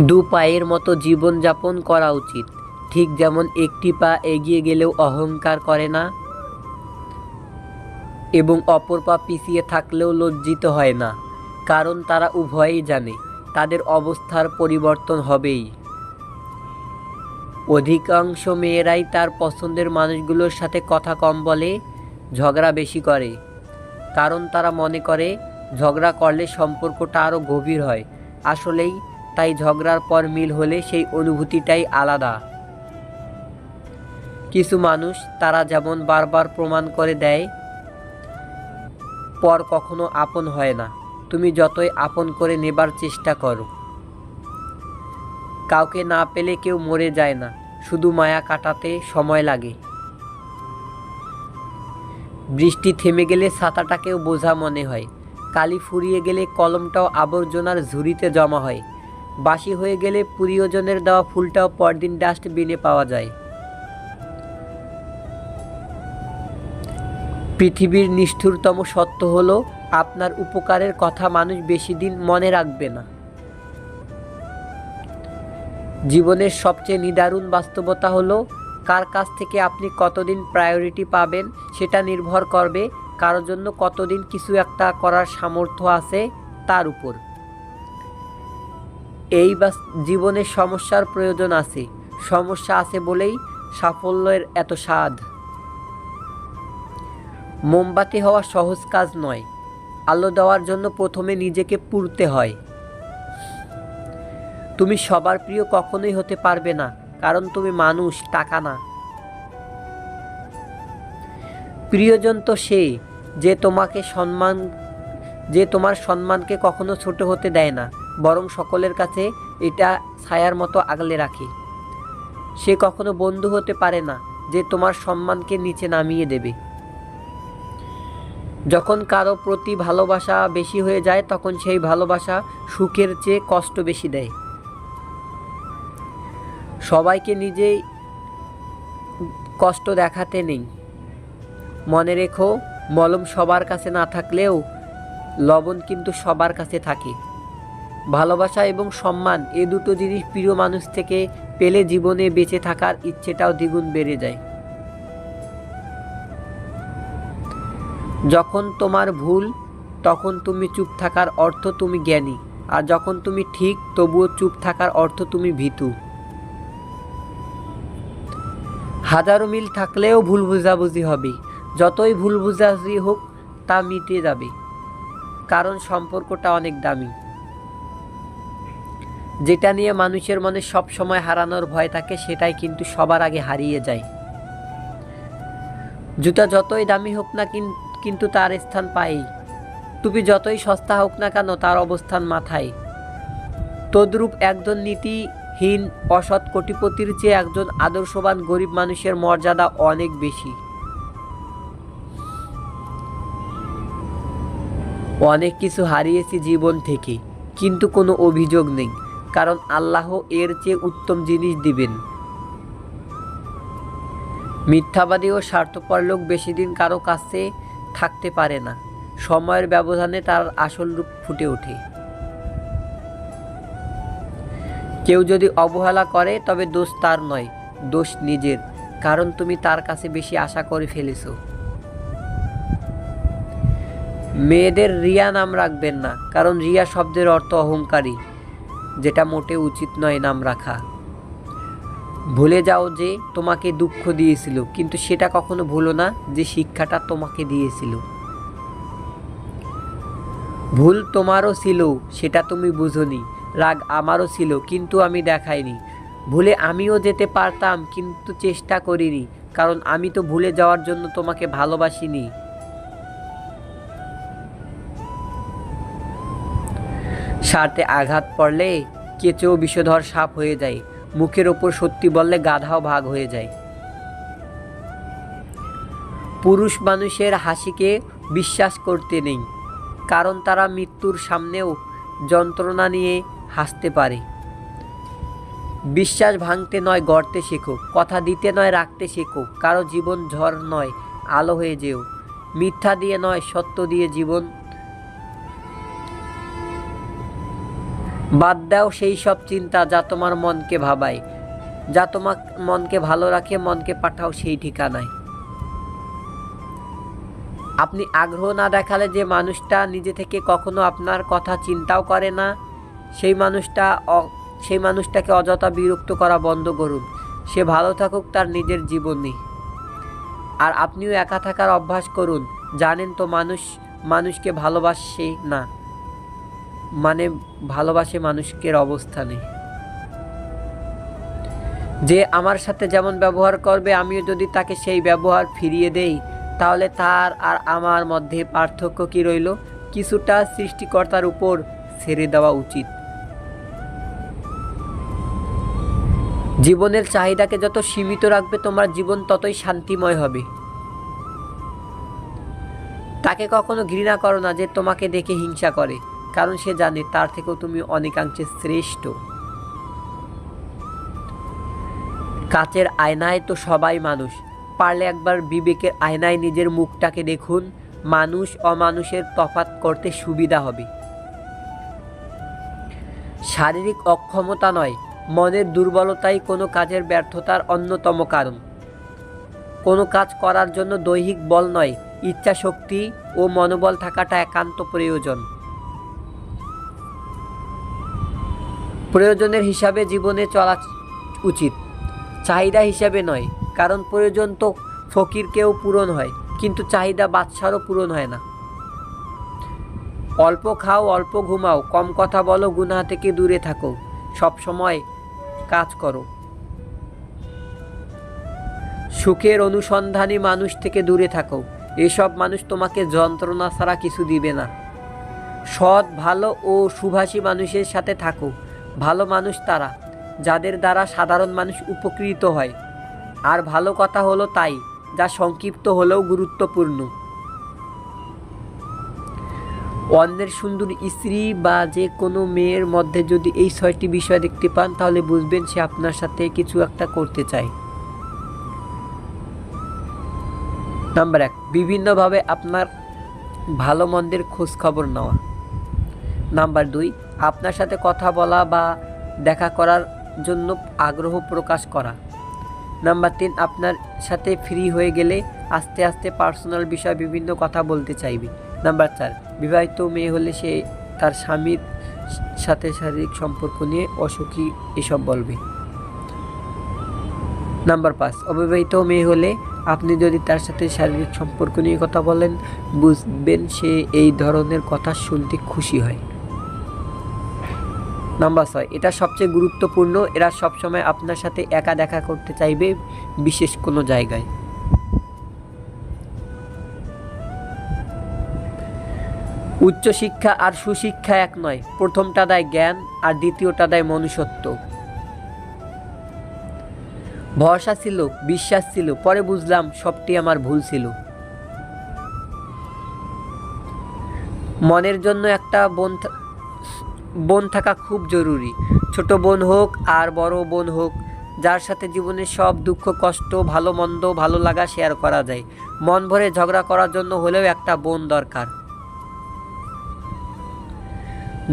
দু পায়ের মতো জীবনযাপন করা উচিত, ঠিক যেমন একটি পা এগিয়ে গেলেও অহংকার করে না এবং অপর পা পিছিয়ে থাকলেও লজ্জিত হয় না, কারণ তারা উভয়েই জানে তাদের অবস্থার পরিবর্তন হবেই। অধিকাংশ মেয়েরাই তার পছন্দের মানুষগুলোর সাথে কথা কম বলে, ঝগড়া বেশি করে, কারণ তারা মনে করে ঝগড়া করলে সম্পর্কটা আরও গভীর হয়। আসলেই তাই ঝগড়ার পর মিল হলে সেই অনুভূতিটাই আলাদা। কিছু মানুষ তারা যেমন বারবার প্রমাণ করে দেয় পর কখনো আপন হয় না, তুমি যতই আপন করে নেবার চেষ্টা করো। কাউকে না পেলে কেউ মরে যায় না, শুধু মায়া কাটাতে সময় লাগে। বৃষ্টি থেমে গেলে ছাতাটাকেও বোঝা মনে হয়, কালি ফুরিয়ে গেলে কলমটাও আবর্জনার ঝুড়িতে জমা হয়, বাসি হয়ে গেলে প্রিয়জনের দেওয়া ফুলটাও পরদিন ডাস্টবিনে পাওয়া যায়। পৃথিবীর নিষ্ঠুরতম সত্য হলো, আপনার উপকারের কথা মানুষ বেশি দিন মনে রাখবে না। জীবনের সবচেয়ে নিদারুণ বাস্তবতা হলো, কার কাছ থেকে আপনি কতদিন প্রায়োরিটি পাবেন সেটা নির্ভর করবে কারোর জন্য কতদিন কিছু একটা করার সামর্থ্য আছে তার উপর। এই জীবনের সমস্যার প্রয়োজন আছে, সমস্যা আছে বলেই সাফল্যের এত স্বাদ। মোমবাতি হওয়া সহজ কাজ নয়, আলো দেওয়ার জন্য প্রথমে নিজেকে পুড়তে হয়। তুমি সবার প্রিয় কখনোই হতে পারবে না, কারণ তুমি মানুষ, টাকা না। প্রিয়জন তো সে যে তোমার সম্মানকে কখনো ছোট হতে দেয় না, বরং সকলের কাছে এটা ছায়ার মতো আগলে রাখে। সে কখনো বন্ধু হতে পারে না যে তোমার সম্মানকে নিচে নামিয়ে দেবে। যখন কারো প্রতি ভালোবাসা বেশি হয়ে যায়, তখন সেই ভালোবাসা সুখের চেয়ে কষ্ট বেশি দেয়। সবাইকে নিজেই কষ্ট দেখাতে নেই। মনে রেখো, মলম সবার কাছে না থাকলেও লবণ কিন্তু সবার কাছে থাকে। ভালোবাসা এবং সম্মান, এ দুটো জিনিস প্রিয় মানুষ থেকে পেলে জীবনে বেঁচে থাকার ইচ্ছেটাও দ্বিগুণ বেড়ে যায়। যখন তোমার ভুল, তখন তুমি চুপ থাকার অর্থ তুমি জ্ঞানী, আর যখন তুমি ঠিক তবুও চুপ থাকার অর্থ তুমি ভীতু। হাজারো মিল থাকলেও ভুল বোঝাবুঝি হবে, যতই ভুল বোঝাবুঝি হোক তা মিটে যাবে, কারণ সম্পর্কটা অনেক দামি। যেটা নিয়ে মানুষের মনে সব সময় হারানোর ভয় থাকে, সেটাই কিন্তু সবার আগে হারিয়ে যায়। জুতা যতই দামি হোক না কিন্তু তার স্থান পায়ই, টুপি যতই সস্তা হোক না কেন তার অবস্থান মাথায়। তদ্রূপ একজন নীতিহীন অসৎ কোটিপতির চেয়ে একজন আদর্শবান গরিব মানুষের মর্যাদা অনেক বেশি। অনেক কিছু হারিয়েছি জীবন থেকে, কিন্তু কোনো অভিযোগ নেই, কারণ আল্লাহ এর চেয়ে উত্তম জিনিস দিবেন। মিথ্যাবাদী ও স্বার্থপর লোক বেশি দিন কারো কাছে থাকতে পারে না, সময়ের ব্যবধানে তার আসল রূপ ফুটে ওঠে। কেউ যদি অবহেলা করে তবে দোষ তার নয়, দোষ নিজের, কারণ তুমি তার কাছে বেশি আশা করে ফেলেছ। মেয়েদের রিয়া নাম রাখবেন না, কারণ রিয়া শব্দের অর্থ অহংকারী, যেটা মোটে উচিত নয় নাম রাখা। ভুলে যাও যে তোমাকে দুঃখ দিয়েছিল, কিন্তু সেটা কখনো ভুলো না যে শিক্ষাটা তোমাকে দিয়েছিল। ভুল তোমারও ছিল, সেটা তুমি বুঝোনি। রাগ আমারও ছিল, কিন্তু আমি দেখাইনি। ভুলে আমিও যেতে পারতাম, কিন্তু চেষ্টা করিনি, কারণ আমি তো ভুলে যাওয়ার জন্য তোমাকে ভালোবাসিনি। স্বার্থে আঘাত পড়লে কেঁচোও বিষধর সাপ হয়ে যায়, মুখের ওপর সত্যি বললে গাধাও ভাগ হয়ে যায়। পুরুষ মানুষের হাসিকে বিশ্বাস করতে নেই, কারণ তারা মৃত্যুর সামনেও যন্ত্রণা নিয়ে হাসতে পারে। বিশ্বাস ভাঙতে নয় গড়তে শেখো, কথা দিতে নয় রাখতে শেখো, কারো জীবন ঝড় নয় আলো হয়ে যেও। মিথ্যা দিয়ে নয় সত্য দিয়ে জীবন বাদ দাও সেই সব চিন্তা যা তোমার মনকে ভাবায়, যা তোমার মনকে ভালো রাখে। মনকে পাঠাও সেই ঠিকানায়। আপনি আগ্রহ না দেখালে যে মানুষটা নিজে থেকে কখনো আপনার কথা চিন্তাও করে না, সেই মানুষটাকে অযথা বিরক্ত করা বন্ধ করুন। সে ভালো থাকুক তার নিজের জীবনে। আর আপনিও একা থাকার অভ্যাস করুন। জানেন তো মানুষকে ভালোবাসে না, মানে ভালোবাসে মানুষকে অবস্থানে। যে আমার সাথে যেমন ব্যবহার করবে, আমিও যদি তাকে সেই ব্যবহার ফিরিয়ে দেই, তাহলে তার আর আমার মধ্যে পার্থক্য কি রইল? কিছুটা সৃষ্টিকর্তার উপর ছেড়ে দেওয়া উচিত। জীবনের চাহিদাকে যত সীমিত রাখবে, তোমার জীবন ততই শান্তিময় হবে। তাকে কখনো ঘৃণা করো না যে তোমাকে দেখে হিংসা করে, কারণ সে জানে তার থেকেও তুমি অনেকাংশে শ্রেষ্ঠ। কাচের আয়নায় তো সবাই মানুষ। পারলে একবার বিবেকের আয়নায় নিজের মুখটাকে দেখুন। মানুষ অমানুষের তফাৎ করতে সুবিধা হবে। শারীরিক অক্ষমতা নয়, মনের দুর্বলতাই কোনো কাজের ব্যর্থতার অন্যতম কারণ। কোনো কাজ করার জন্য দৈহিক বল নয়, ইচ্ছা শক্তি ও মনোবল থাকাটা একান্ত প্রয়োজন। প্রয়োজনের হিসাবে জীবনে চলা উচিত, চাহিদা হিসাবে নয়। কারণ প্রয়োজন তো ফকিরকেও পূরণ হয়, কিন্তু চাহিদা বাদশারও পূরণ হয় না। অল্প খাও, অল্প ঘুমাও, কম কথা বলো, গুনাহ থেকে দূরে থাকো, সব সময় কাজ করো। সুখের অনুসন্ধানী মানুষ থেকে দূরে থাকো। এসব মানুষ তোমাকে যন্ত্রণা ছাড়া কিছু দিবে না। সৎ, ভালো ও সুভাষী মানুষের সাথে থাকো। ভালো মানুষ তারা যাদের দ্বারা সাধারণ মানুষ উপকৃত হয়। আর ভালো কথা হলো তাই, যা সংক্ষিপ্ত হলেও গুরুত্বপূর্ণ। অন্যের সুন্দর স্ত্রী বা যে কোনো মেয়ের মধ্যে যদি এই 6টি বিষয় দেখতে পান, তাহলে বুঝবেন সে আপনার সাথে কিছু একটা করতে চায়। নাম্বার 1, বিভিন্নভাবে আপনার ভালো মন্দের খোঁজ খবর নেওয়া। নাম্বার 2, আপনার সাথে কথা বলা বা দেখা করার জন্য আগ্রহ প্রকাশ করা। নাম্বার 3, আপনার সাথে ফ্রি হয়ে গেলে আস্তে আস্তে পার্সোনাল বিষয় বিভিন্ন কথা বলতে চাইবে। নাম্বার 4, বিবাহিত মেয়ে হলে সে তার স্বামীর সাথে শারীরিক সম্পর্ক নিয়ে অসুখী এসব বলবে। নাম্বার 5, অবিবাহিত মেয়ে হলে আপনি যদি তার সাথে শারীরিক সম্পর্ক নিয়ে কথা বলেন, বুঝবেন সে এই ধরনের কথা শুনতে খুশি হয়। নাম্বার 6, এটা সবচেয়ে গুরুত্বপূর্ণ, এরা সবসময় আপনার সাথে একা দেখা করতে চাইবে, বিশেষ কোনো জায়গায়। উচ্চশিক্ষা আর সুশিক্ষা এক নয়। প্রথমটা দেয় জ্ঞান আর দ্বিতীয়টা দেয় মনুষ্যত্ব। ভরসা ছিল, বিশ্বাস ছিল, পরে বুঝলাম সবটি আমার ভুল ছিল। মনের জন্য একটা বোন থাকা খুব জরুরি। ছোট বোন হোক আর বড় বোন হোক, যার সাথে জীবনের সব দুঃখ কষ্ট, ভালো মন্দ, ভালো লাগা শেয়ার করা যায়। মন ভরে ঝগড়া করার জন্য হলেও একটা বোন দরকার।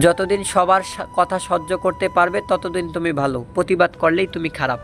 যতদিন সবার কথা সহ্য করতে পারবে, ততদিন তুমি ভালো। প্রতিবাদ করলেই তুমি খারাপ।